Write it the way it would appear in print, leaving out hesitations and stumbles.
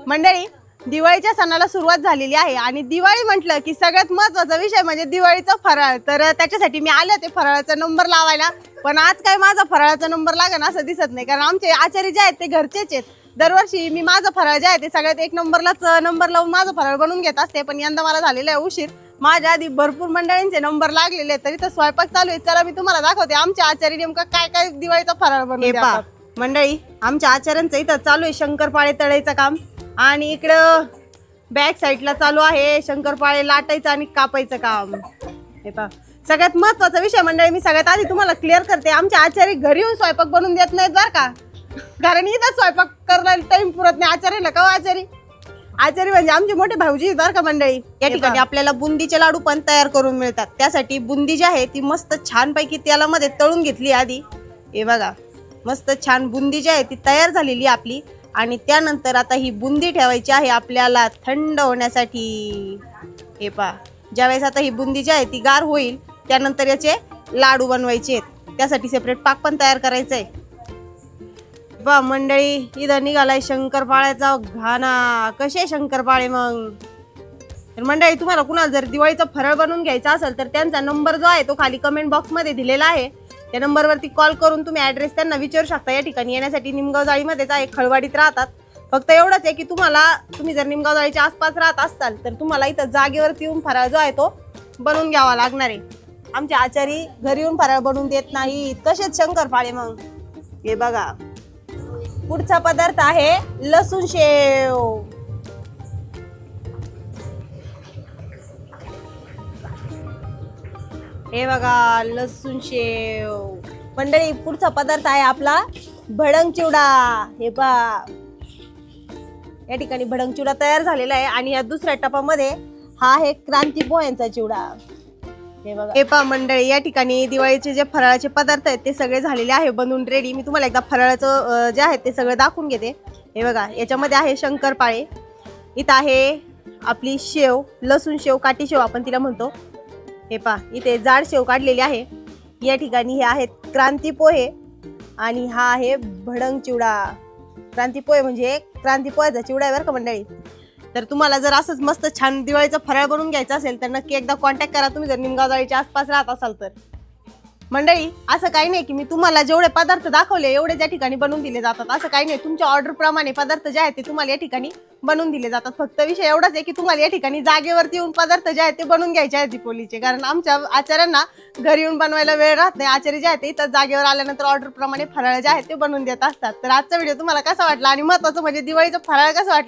मंडळी, दिवाळीच्या सणाला सुरुवात झालेली आहे आणि दिवाळी म्हटलं की सगळ्यात महत्त्वाचा विषय म्हणजे दिवाळीचा फराळ। तर त्याच्यासाठी मी आले होते फराळाचा नंबर लावायला, पण आज काय माझा फराळाचा नंबर लागेल असं दिसत नाही, कारण आमचे आचारी जे आहेत ते घरचेच आहेत। दरवर्षी मी माझा फराळ जे आहे ते सगळ्यात एक नंबरलाच नंबर लावून माझा फराळ बनवून घेत असते, पण यंदा मला झालेला आहे उशीर। माझ्या आधी भरपूर मंडळींचे नंबर लागलेले आहेत, तरी तर स्वयंपाक चालू आहे। चला मी तुम्हाला दाखवते आमच्या आचारी नेमका काय काय दिवाळीचा फराळ बनवतात। मंडळी, आमच्या आचार्यांचं इथं चालू आहे शंकरपाळे तळायचं काम, आणि इकडं बॅक साईडला चालू आहे शंकरपाळे लाटायचं आणि कापायचं काम। हे पहा, सगळ्यात महत्त्वाचा विषय मंडळी मी सगळ्यात आधी तुम्हाला क्लिअर करते, आमच्या आचारी घरी येऊन स्वयंपाक बनवून देत नाहीत बरं का, कारण इथं स्वयंपाक करायला टाइम पुरत नाही आचार्याला। का आचारी आचारी म्हणजे आमचे मोठे भाऊजी बरं का मंडळी। या ठिकाणी आपल्याला बुंदीचे लाडू पण तयार करून मिळतात, त्यासाठी बुंदी जी आहे ती मस्त छानपैकी तेलामध्ये तळून घेतली आधी। हे बघा, मस्त छान बुंदी जी आहे ती तयार झालेली आपली, आणि त्यानंतर आता ही बुंदी ठेवायची आहे आपल्याला थंड होण्यासाठी। हे पहा, ज्यावेळेस आता ही बुंदी जी आहे ती गार होईल त्यानंतर याचे लाडू बनवायचे आहेत, त्यासाठी सेपरेट पाक पण तयार करायचा आहे। बा मंडळी, इथं निघालाय शंकरपाळ्याचा घाना। कसे शंकरपाळे मग? तर मंडळी, तुम्हाला कुणाला जर दिवाळीचा फराळ बनवून घ्यायचा असेल तर त्यांचा नंबर जो आहे तो खाली कमेंट बॉक्स मध्ये दिलेला आहे, त्या नंबरवरती कॉल करून तुम्ही ॲड्रेस त्यांना विचारू शकता। या ठिकाणी येण्यासाठी निमगाव जाळीमध्येच आहे, खळवाडीत राहतात। फक्त एवढंच आहे की तुम्ही जर निमगाव जाळीच्या आसपास राहत असाल तर तुम्हाला इथं जागेवरती येऊन फराळ जो आहे तो बनवून घ्यावा लागणार आहे। आमचे आचारी घरी येऊन फराळ बनवून देत नाही। कसेच शंकरपाळे मग? हे बघा, पुढचा पदार्थ आहे लसूण शेव। हे बघा, लसूण शेव। मंडळी, पुढचा पदार्थ आहे आपला भडंग चिवडा। हे पहा, या ठिकाणी भडंग चिवडा तयार झालेला आहे, आणि या दुसऱ्या टपामध्ये हा आहे क्रांती पोह्यांचा चिवडा। हे बघा, हे पहा मंडळी, या ठिकाणी दिवाळीचे जे फराळाचे पदार्थ आहेत ते सगळे झालेले आहे बनवून रेडी। मी तुम्हाला एकदा फराळाचं जे आहे ते सगळं दाखवून घेते। हे बघा, याच्यामध्ये आहे शंकरपाळे, इथं आहे आपली शेव, लसूण शेव, काठी शेव आपण तिला म्हणतो। हे पहा, इथे जाड शेव काढलेली आहे। या ठिकाणी हे आहेत क्रांती पोहे, आणि हा आहे भडंग चिवडा। क्रांती पोहे म्हणजे क्रांती पोह्याचा चिवडा आहे बरं का मंडळी। तर तुम्हाला जर असंच मस्त छान दिवाळीचा फराळ बनवून घ्यायचा असेल तर नक्की एकदा कॉन्टॅक्ट करा, तुम्ही जर निमगाव जाळीच्या आसपास राहत असाल तर। मंडळी, असं काही नाही की मी तुम्हाला जेवढे पदार्थ दाखवले एवढे या ठिकाणी बनवून दिले जातात, असं काही नाही। तुमच्या ऑर्डर प्रमाणे पदार्थ जे आहेत ते तुम्हाला या ठिकाणी बनवून दिले जातात। फक्त विषय एवढाच आहे की तुम्हाला या ठिकाणी जागेवरती येऊन पदार्थ जे आहेत ते बनवून घ्यायचे आहेत दीपोलीचे, कारण आमच्या आचार्यांना घरी येऊन बनवायला वेळ राहत नाही। आचार्य जे आहेत ते इथं जागेवर आल्यानंतर ऑर्डर प्रमाणे फराळ जे आहेत ते बनवून देत असतात। तर आजचा व्हिडिओ तुम्हाला कसा वाटला, आणि महत्त्वाचं म्हणजे दिवाळीचा फराळ कसा वाटला